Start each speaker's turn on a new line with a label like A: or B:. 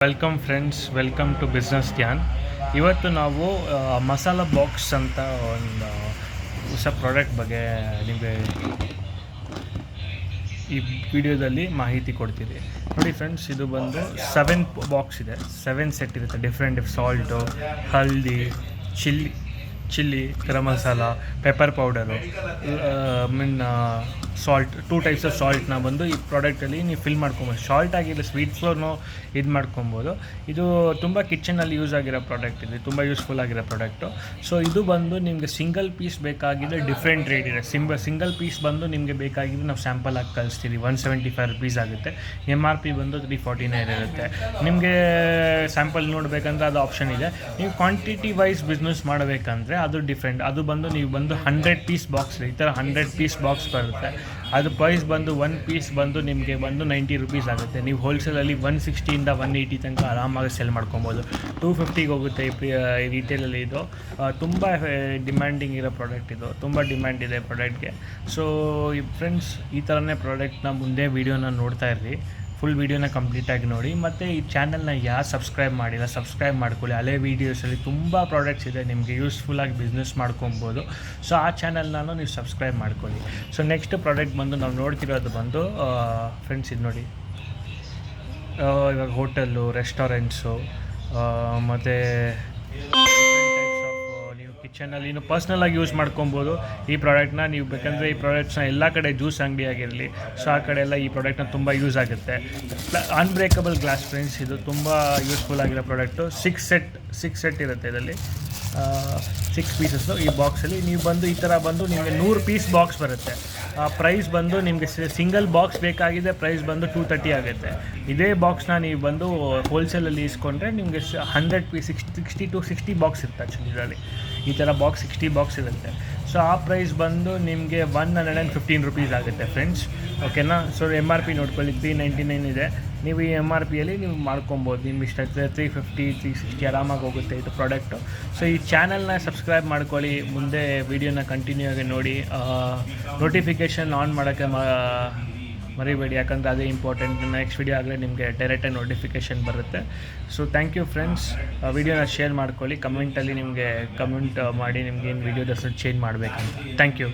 A: Welcome friends, welcome to business Dhyan. ಇವತ್ತು ನಾವು masala box ಅಂತ ಒಂದು ಹೊಸ ಪ್ರಾಡಕ್ಟ್ ಬಗ್ಗೆ ನಿಮಗೆ ಈ ವಿಡಿಯೋದಲ್ಲಿ ಮಾಹಿತಿ ಕೊಡ್ತೀವಿ. ನೋಡಿ ಫ್ರೆಂಡ್ಸ್, ಇದು ಬಂದು 7 ಬಾಕ್ಸ್ ಇದೆ. 7 ಸೆಟ್ ಇರುತ್ತೆ. ಡಿಫ್ರೆಂಟ್ ಸಾಲ್ಟು, ಹಲ್ದಿ, chilli, garam masala, pepper powder, salt, 2 types of ಸಾಲ್ಟ್ನ ಬಂದು ಈ ಪ್ರಾಡಕ್ಟಲ್ಲಿ ನೀವು ಫಿಲ್ ಮಾಡ್ಕೊಬೋದು. ಸಾಲ್ಟ್ ಆಗಿಲ್ಲ, ಸ್ವೀಟ್ ಫ್ಲೋರ್ನು ಇದು ಮಾಡ್ಕೊಬೋದು. ಇದು ತುಂಬ ಕಿಚನಲ್ಲಿ ಯೂಸ್ ಆಗಿರೋ ಪ್ರಾಡಕ್ಟ್ ಇದೆ, ತುಂಬ ಯೂಸ್ಫುಲ್ ಆಗಿರೋ ಪ್ರಾಡಕ್ಟು. ಸೊ ಇದು ಬಂದು ನಿಮಗೆ ಸಿಂಗಲ್ ಪೀಸ್ ಬೇಕಾಗಿದ್ದರೆ ಡಿಫ್ರೆಂಟ್ ರೇಟ್ ಇದೆ. ಸಿಂಗಲ್ ಪೀಸ್ ಬಂದು ನಿಮಗೆ ಬೇಕಾಗಿದ್ದರೆ ನಾವು ಸ್ಯಾಂಪಲ್ ಆಗಿ ಕಳಿಸ್ತೀವಿ. 175 ರುಪೀಸ್ ಆಗುತ್ತೆ. MRP ಬಂದು 349 ಇರುತ್ತೆ. ನಿಮಗೆ ಸ್ಯಾಂಪಲ್ ನೋಡಬೇಕಂದ್ರೆ ಅದು ಆಪ್ಷನ್ ಇದೆ. ನೀವು ಕ್ವಾಂಟಿಟಿ ವೈಸ್ ಬಿಸ್ನೆಸ್ ಮಾಡಬೇಕಂದ್ರೆ ಅದು ಡಿಫ್ರೆಂಟ್. ಅದು ಬಂದು ನೀವು ಬಂದು 100 ಪೀಸ್ ಬಾಕ್ಸ್, ಈ ಥರ 100 ಪೀಸ್ ಬಾಕ್ಸ್ ಬರುತ್ತೆ. ಅದು ಪ್ರೈಸ್ ಬಂದು 1 ಪೀಸ್ ಬಂದು ನಿಮಗೆ ಬಂದು 90 ರುಪೀಸ್ ಆಗುತ್ತೆ. ನೀವು ಹೋಲ್ಸೇಲಲ್ಲಿ 160ಇಂದ 180 ತನಕ ಆರಾಮಾಗಿ ಸೆಲ್ ಮಾಡ್ಕೊಬೋದು. 250ಗೆ ಹೋಗುತ್ತೆ ಈ ರಿಟೇಲಲ್ಲಿ. ಇದು ತುಂಬ ಡಿಮ್ಯಾಂಡಿಂಗ್ ಇರೋ ಪ್ರಾಡಕ್ಟ್. ಇದು ತುಂಬ ಡಿಮ್ಯಾಂಡ್ ಇದೆ ಪ್ರಾಡಕ್ಟ್ಗೆ. ಸೊ ಫ್ರೆಂಡ್ಸ್, ಈ ಥರನೇ ಪ್ರಾಡಕ್ಟ್ನ ಮುಂದೆ ವೀಡಿಯೋನ ನೋಡ್ತಾ ಇರ್ರಿ. ಫುಲ್ ವೀಡಿಯೋನ ಕಂಪ್ಲೀಟಾಗಿ ನೋಡಿ. ಮತ್ತು ಈ ಚಾನಲ್ನ ಯಾರು ಸಬ್ಸ್ಕ್ರೈಬ್ ಮಾಡಿಲ್ಲ, ಸಬ್ಸ್ಕ್ರೈಬ್ ಮಾಡ್ಕೊಳ್ಳಿ. ಹಳೆ ವೀಡಿಯೋಸಲ್ಲಿ ತುಂಬ ಪ್ರಾಡಕ್ಟ್ಸ್ ಇದೆ, ನಿಮಗೆ ಯೂಸ್ಫುಲ್ಲಾಗಿ ಬಿಸ್ನೆಸ್ ಮಾಡ್ಕೊಬೋದು. ಸೊ ಆ ಚಾನಲ್ನ ನೀವು ಸಬ್ಸ್ಕ್ರೈಬ್ ಮಾಡ್ಕೊಳ್ಳಿ. ಸೊ ನೆಕ್ಸ್ಟ್ ಪ್ರಾಡಕ್ಟ್ ಬಂದು ನಾವು ನೋಡ್ತಿರೋದು ಬಂದು ಫ್ರೆಂಡ್ಸ್, ಇದು ನೋಡಿ. ಇವಾಗ ಹೋಟೆಲ್ಲು, ರೆಸ್ಟೋರೆಂಟ್ಸು ಮತ್ತು ಕಿಚನಲ್ಲಿ ನೀವು ಪರ್ಸ್ನಲಾಗಿ ಯೂಸ್ ಮಾಡ್ಕೊಬೋದು. ಈ ಪ್ರಾಡಕ್ಟ್ನ ನೀವು ಬೇಕಂದರೆ ಈ ಪ್ರಾಡಕ್ಟ್ಸ್ನ ಎಲ್ಲ ಕಡೆ ಜ್ಯೂಸ್ ಅಂಗಡಿ ಆಗಿರಲಿ, ಸೊ ಆ ಕಡೆ ಎಲ್ಲ ಈ ಪ್ರಾಡಕ್ಟ್ನ ತುಂಬ ಯೂಸ್ ಆಗುತ್ತೆ. ಅನ್ಬ್ರೇಕಬಲ್ ಗ್ಲಾಸ್ ಫ್ರೆಂಡ್ಸ್, ಇದು ತುಂಬ ಯೂಸ್ಫುಲ್ ಆಗಿರೋ ಪ್ರಾಡಕ್ಟು. 6 ಸೆಟ್ ಇರುತ್ತೆ ಇದರಲ್ಲಿ. 6 ಪೀಸಸ್ಸು ಈ ಬಾಕ್ಸಲ್ಲಿ. ನೀವು ಬಂದು ಈ ಥರ ಬಂದು ನಿಮಗೆ 100 ಪೀಸ್ ಬಾಕ್ಸ್ ಬರುತ್ತೆ. ಪ್ರೈಸ್ ಬಂದು ನಿಮಗೆ ಸಿಂಗಲ್ ಬಾಕ್ಸ್ ಬೇಕಾಗಿದೆ, ಪ್ರೈಸ್ ಬಂದು 230 ಆಗುತ್ತೆ. ಇದೇ ಬಾಕ್ಸ್ನ ನೀವು ಬಂದು ಹೋಲ್ಸೇಲಲ್ಲಿ ಇಸ್ಕೊಂಡ್ರೆ ನಿಮಗೆ 100 ಪೀಸ್ 60 ಬಾಕ್ಸ್ ಇರುತ್ತೆ. ಆ್ಯಕ್ಚುಲಿ ಇದರಲ್ಲಿ ಈ ಥರ ಬಾಕ್ಸ್ 60 ಬಾಕ್ಸ್ ಇರುತ್ತೆ. ಸೊ ಆ ಪ್ರೈಸ್ ಬಂದು ನಿಮಗೆ 115 ರುಪೀಸ್ ಆಗುತ್ತೆ ಫ್ರೆಂಡ್ಸ್. ಓಕೆನಾ? ಸೊ MRP ನೋಡ್ಕೊಳ್ಳಿ, 399 ಇದೆ. ನೀವು ಈ MRPಯಲ್ಲಿ ನೀವು ಮಾಡ್ಕೊಬೋದು. ನಿಮ್ಗೆ ಇಷ್ಟ ಆಗ್ತದೆ 350, 360 ಆರಾಮಾಗಿ ಹೋಗುತ್ತೆ ಇದು ಪ್ರಾಡಕ್ಟು. ಸೊ ಈ ಚಾನಲ್ನ ಸಬ್ಸ್ಕ್ರೈಬ್ ಮಾಡ್ಕೊಳ್ಳಿ. ಮುಂದೆ ವೀಡಿಯೋನ ಕಂಟಿನ್ಯೂ ಆಗಿ ನೋಡಿ. ನೋಟಿಫಿಕೇಷನ್ ಆನ್ ಮಾಡೋಕ್ಕೆ ಮರಿಬೇಡಿ, ಯಾಕಂದರೆ ಅದೇ ಇಂಪಾರ್ಟೆಂಟ್. ನೆಕ್ಸ್ಟ್ ವೀಡಿಯೋ ಆಗಲೇ ನಿಮಗೆ ಡೈರೆಕ್ಟಾಗಿ ನೋಟಿಫಿಕೇಷನ್ ಬರುತ್ತೆ. So thank you friends. ವೀಡಿಯೋನ ಶೇರ್ ಮಾಡ್ಕೊಳ್ಳಿ. ಕಮೆಂಟಲ್ಲಿ ನಿಮಗೆ ಕಮೆಂಟ್ ಮಾಡಿ ನಿಮ್ಗೆ ಏನು ವೀಡಿಯೋದ ಚೇಂಜ್ ಮಾಡಬೇಕಂತ. Thank you.